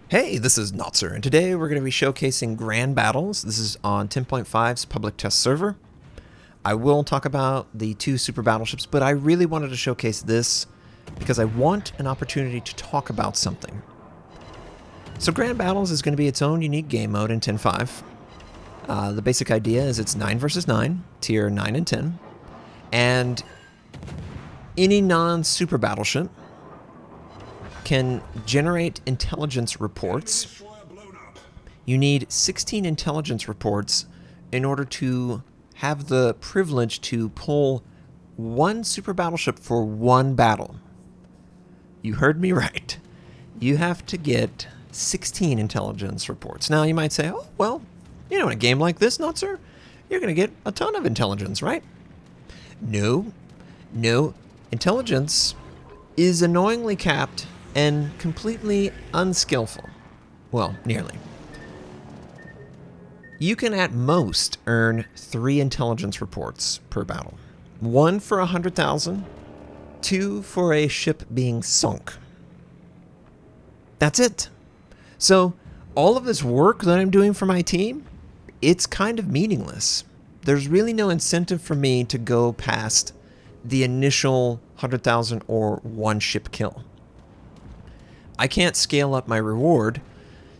Hey, this is Notzer, and today we're going to be showcasing Grand Battles. This is on 10.5's public test server. I will talk about the two super battleships, but I really wanted to showcase this because I want an opportunity to talk about something. So Grand Battles is going to be its own unique game mode in 10.5. The basic idea is it's 9 versus 9, tier 9 and 10, and any non-super battleship can generate intelligence reports. You need 16 intelligence reports in order to have the privilege to pull one super battleship for one battle. You heard me right. You have to get 16 intelligence reports. Now you might say, oh, well, in a game like this, Notzer, you're going to get a ton of intelligence, right? No. Intelligence is annoyingly capped and completely unskillful. Well, nearly. You can at most earn 3 intelligence reports per battle. 1 for 100,000, 2 for a ship being sunk. That's it. So all of this work that I'm doing for my team, it's kind of meaningless. There's really no incentive for me to go past the initial 100,000 or 1 ship kill. I can't scale up my reward,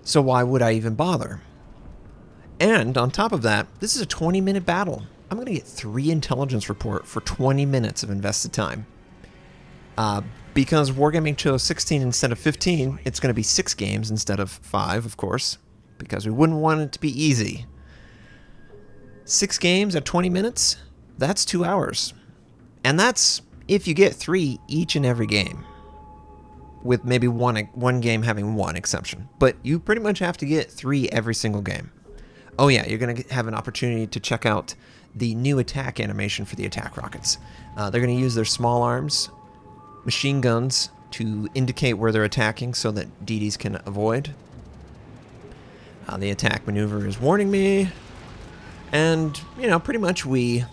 so why would I even bother? And on top of that, this is a 20-minute battle. I'm going to get 3 intelligence report for 20 minutes of invested time. Because Wargaming chose 16 instead of 15, it's going to be 6 games instead of 5, of course, because we wouldn't want it to be easy. 6 games at 20 minutes, that's 2 hours. And that's if you get 3 each and every game, with maybe one game having 1 exception. But you pretty much have to get 3 every single game. Oh yeah, you're going to have an opportunity to check out the new attack animation for the attack rockets. They're going to use their small arms, machine guns, to indicate where they're attacking so that DDs can avoid. The attack maneuver is warning me. And, pretty much we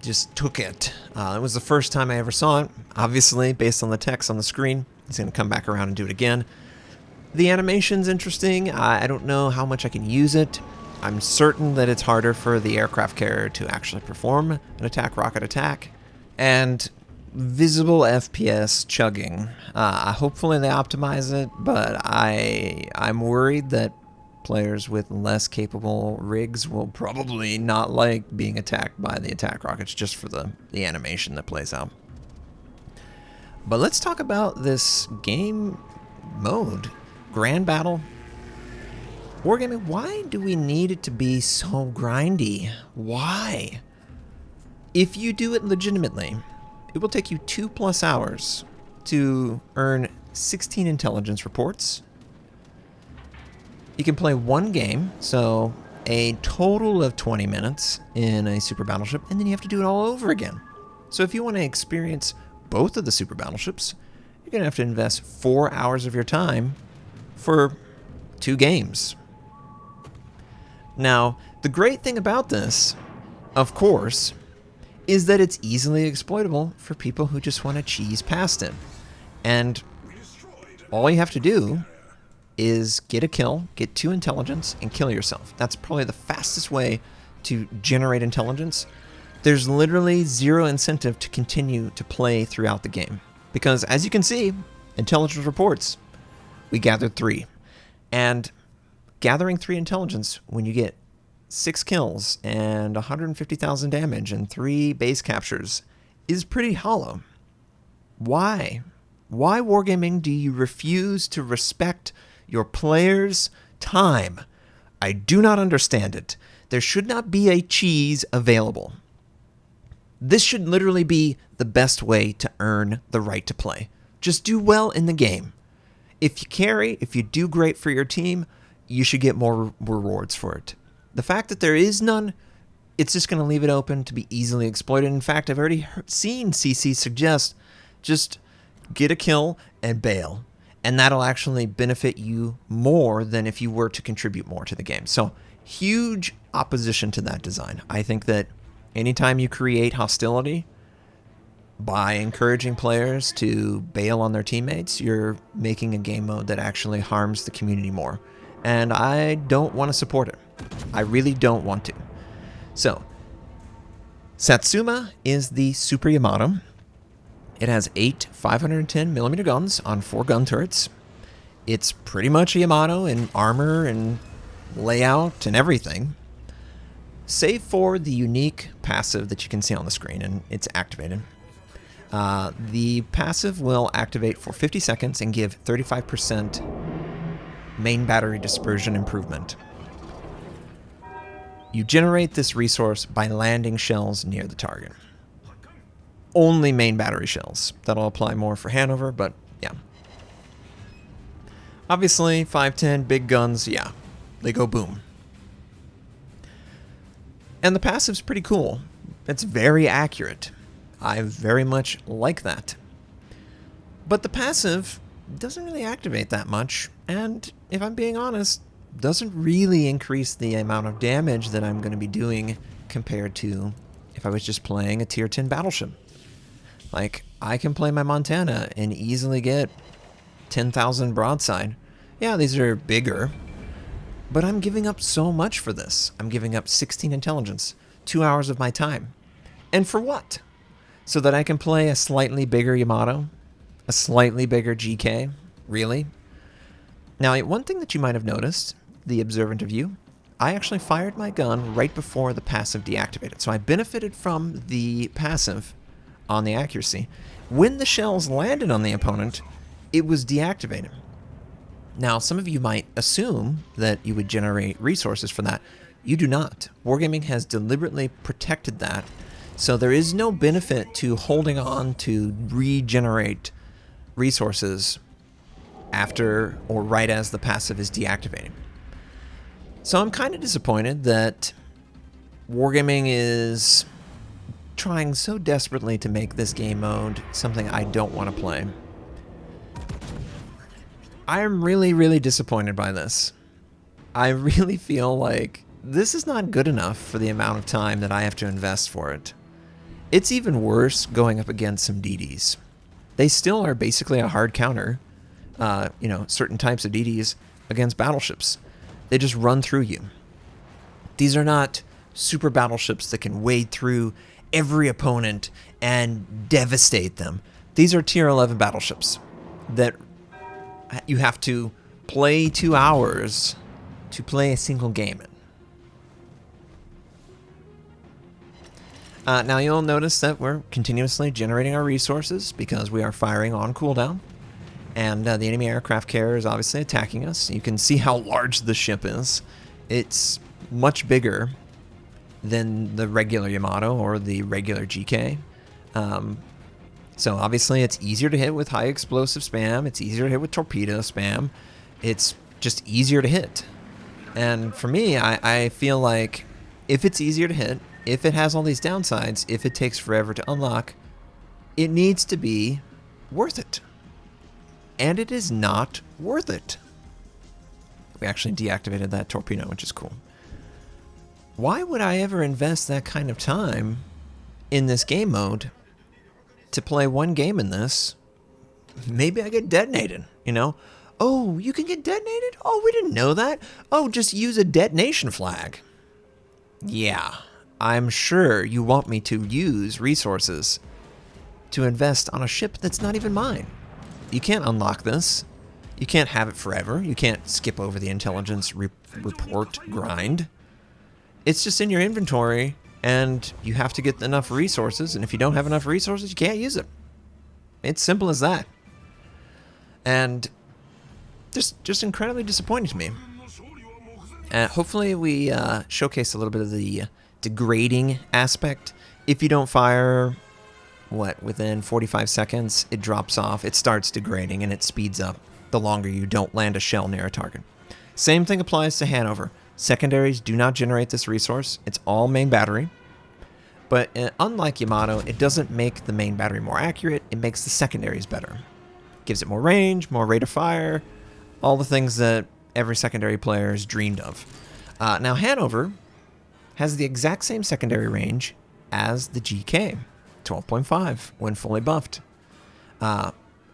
just took it. It was the first time I ever saw it, obviously, based on the text on the screen. He's going to come back around and do it again. The animation's interesting. I don't know how much I can use it. I'm certain that it's harder for the aircraft carrier to actually perform an attack rocket attack. And visible FPS chugging. Hopefully they optimize it, but I'm worried that players with less capable rigs will probably not like being attacked by the attack rockets just for the animation that plays out. But let's talk about this game mode. Grand Battle. Wargaming, why do we need it to be so grindy? Why? If you do it legitimately, it will take you 2+ hours to earn 16 intelligence reports. You can play 1 game, so a total of 20 minutes in a super battleship, and then you have to do it all over again. So if you want to experience both of the super battleships, you're going to have to invest 4 hours of your time for 2 games. Now, the great thing about this, of course, is that it's easily exploitable for people who just want to cheese past it. And all you have to do is get a kill, get 2 intelligence, and kill yourself. That's probably the fastest way to generate intelligence. There's literally 0 incentive to continue to play throughout the game. Because as you can see, intelligence reports, we gathered 3. And gathering 3 intelligence when you get 6 kills and 150,000 damage and 3 base captures is pretty hollow. Why? Why, Wargaming, do you refuse to respect your players' time? I do not understand it. There should not be a cheese available. This should literally be the best way to earn the right to play. Just do well in the game. If you carry, if you do great for your team, you should get more rewards for it. The fact that there is none, it's just going to leave it open to be easily exploited. In fact, I've already seen CC suggest just get a kill and bail. And that'll actually benefit you more than if you were to contribute more to the game. So, huge opposition to that design. I think that anytime you create hostility, by encouraging players to bail on their teammates, you're making a game mode that actually harms the community more. And I don't want to support it. I really don't want to. So, Satsuma is the Super Yamato. It has 8 510mm guns on 4 gun turrets. It's pretty much a Yamato in armor and layout and everything, save for the unique passive that you can see on the screen, and it's activated. The passive will activate for 50 seconds and give 35% main battery dispersion improvement. You generate this resource by landing shells near the target. Only main battery shells. That'll apply more for Hanover, but yeah. Obviously, 510 big guns, yeah, they go boom. And the passive's pretty cool. It's very accurate. I very much like that. But the passive doesn't really activate that much, and if I'm being honest, doesn't really increase the amount of damage that I'm going to be doing compared to if I was just playing a tier 10 battleship. Like, I can play my Montana and easily get 10,000 broadside. Yeah, these are bigger, but I'm giving up so much for this. I'm giving up 16 intelligence, 2 hours of my time. And for what? So that I can play a slightly bigger Yamato? A slightly bigger GK? Really? Now, one thing that you might have noticed, the observant of you, I actually fired my gun right before the passive deactivated. So I benefited from the passive on the accuracy. When the shells landed on the opponent, it was deactivated. Now, some of you might assume that you would generate resources for that. You do not. Wargaming has deliberately protected that, so there is no benefit to holding on to regenerate resources after or right as the passive is deactivating. So I'm kind of disappointed that Wargaming is trying so desperately to make this game mode something I don't want to play. I am really, really disappointed by this. I really feel like this is not good enough for the amount of time that I have to invest for it. It's even worse going up against some DDs. They still are basically a hard counter, certain types of DDs against battleships. They just run through you. These are not super battleships that can wade through every opponent and devastate them. These are tier 11 battleships that you have to play 2 hours to play a single game in. Now you'll notice that we're continuously generating our resources because we are firing on cooldown. And the enemy aircraft carrier is obviously attacking us. You can see how large the ship is. It's much bigger than the regular Yamato or the regular GK. So obviously it's easier to hit with high explosive spam. It's easier to hit with torpedo spam. It's just easier to hit. And for me, I feel like if it's easier to hit, if it has all these downsides, if it takes forever to unlock, it needs to be worth it. And it is not worth it. We actually deactivated that torpedo, which is cool. Why would I ever invest that kind of time in this game mode to play one game in this? Maybe I get detonated, you know? Oh, you can get detonated? Oh, we didn't know that. Oh, just use a detonation flag. Yeah, I'm sure you want me to use resources to invest on a ship that's not even mine. You can't unlock this. You can't have it forever. You can't skip over the intelligence report grind. It's just in your inventory, and you have to get enough resources, and if you don't have enough resources, you can't use it. It's simple as that. And just incredibly disappointing to me. Hopefully we showcase a little bit of the degrading aspect. If you don't fire, within 45 seconds, it drops off, it starts degrading, and it speeds up the longer you don't land a shell near a target. Same thing applies to Hanover. Secondaries do not generate this resource. It's all main battery. But unlike Yamato, it doesn't make the main battery more accurate. It makes the secondaries better. Gives it more range, more rate of fire, all the things that every secondary player has dreamed of. Now, Hanover has the exact same secondary range as the GK. 12.5 when fully buffed.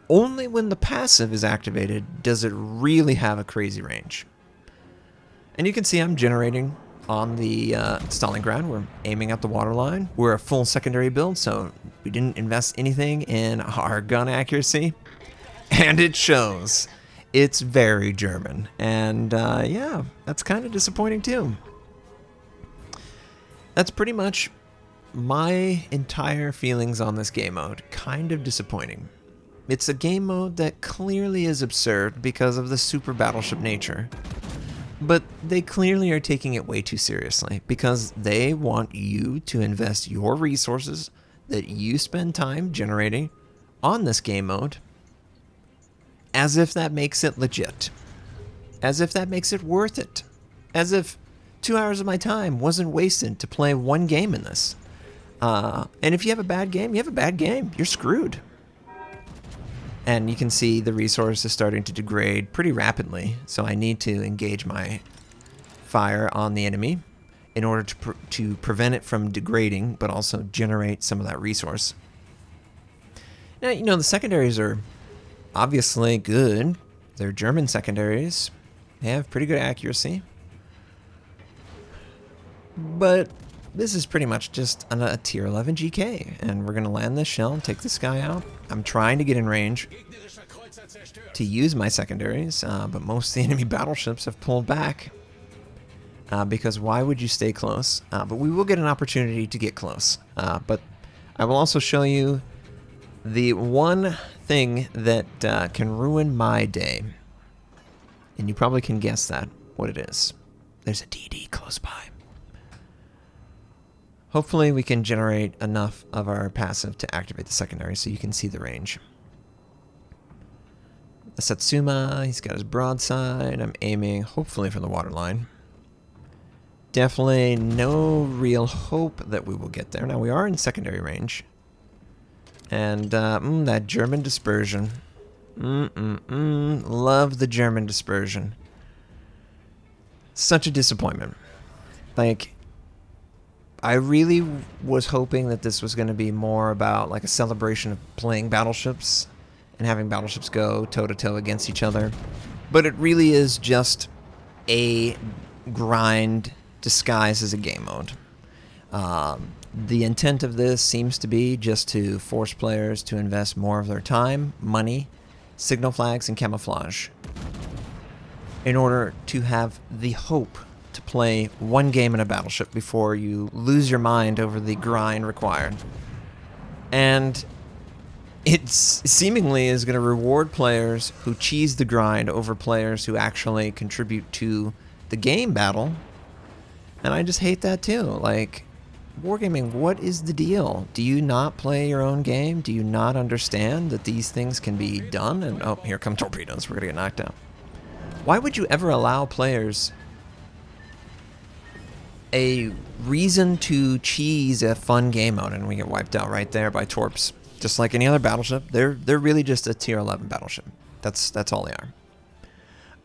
Only when the passive is activated does it really have a crazy range. And you can see I'm generating on the Stalingrad. We're aiming at the waterline. We're a full secondary build, so we didn't invest anything in our gun accuracy. And it shows. It's very German. And yeah, that's kind of disappointing too. That's pretty much my entire feelings on this game mode. Kind of disappointing. It's a game mode that clearly is absurd because of the super battleship nature. But they clearly are taking it way too seriously because they want you to invest your resources that you spend time generating on this game mode as if that makes it legit. As if that makes it worth it. As if 2 hours of my time wasn't wasted to play one game in this. And if you have a bad game, you have a bad game. You're screwed. And you can see the resource is starting to degrade pretty rapidly, so I need to engage my fire on the enemy in order to prevent it from degrading, but also generate some of that resource. Now, you know, the secondaries are obviously good. They're German secondaries. They have pretty good accuracy. But this is pretty much just a tier 11 GK, and we're going to land this shell and take this guy out. I'm trying to get in range to use my secondaries, but most of the enemy battleships have pulled back because why would you stay close? But we will get an opportunity to get close. But I will also show you the one thing that can ruin my day, and you probably can guess what it is. There's a DD close by. Hopefully we can generate enough of our passive to activate the secondary so you can see the range. The Satsuma, he's got his broadside. I'm aiming hopefully for the waterline. Definitely no real hope that we will get there. Now we are in secondary range. And that German dispersion. Love the German dispersion. Such a disappointment. Like, I really was hoping that this was going to be more about like a celebration of playing battleships and having battleships go toe-to-toe against each other. But it really is just a grind disguised as a game mode. The intent of this seems to be just to force players to invest more of their time, money, signal flags, and camouflage in order to have the hope to play one game in a battleship before you lose your mind over the grind required. And it seemingly is going to reward players who cheese the grind over players who actually contribute to the game battle. And I just hate that too. Like, Wargaming, what is the deal? Do you not play your own game? Do you not understand that these things can be done? And oh, here come torpedoes. We're going to get knocked out. Why would you ever allow players a reason to cheese a fun game mode? And we get wiped out right there by torps. Just like any other battleship, they're really just a tier 11 battleship. That's all they are.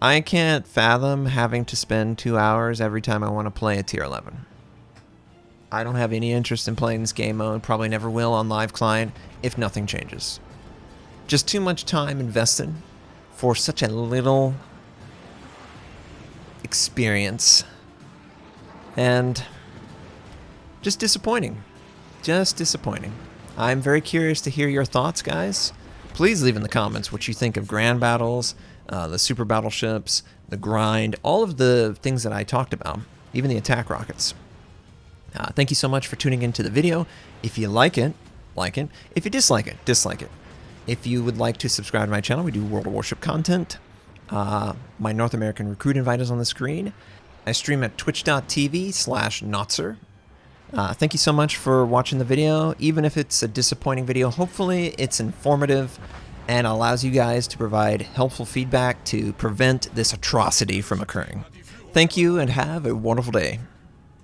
I can't fathom having to spend 2 hours every time I want to play a tier 11. I don't have any interest in playing this game mode, probably never will on live client if nothing changes. Just too much time invested for such a little experience. And just disappointing. Just disappointing. I'm very curious to hear your thoughts, guys. Please leave in the comments what you think of grand battles, the super battleships, the grind, all of the things that I talked about, even the attack rockets. Thank you so much for tuning into the video. If you like it, like it. If you dislike it, dislike it. If you would like to subscribe to my channel, we do World of Warship content. My North American recruit invite is on the screen. I stream at twitch.tv/Notzer. Thank you so much for watching the video. Even if it's a disappointing video, hopefully it's informative and allows you guys to provide helpful feedback to prevent this atrocity from occurring. Thank you and have a wonderful day.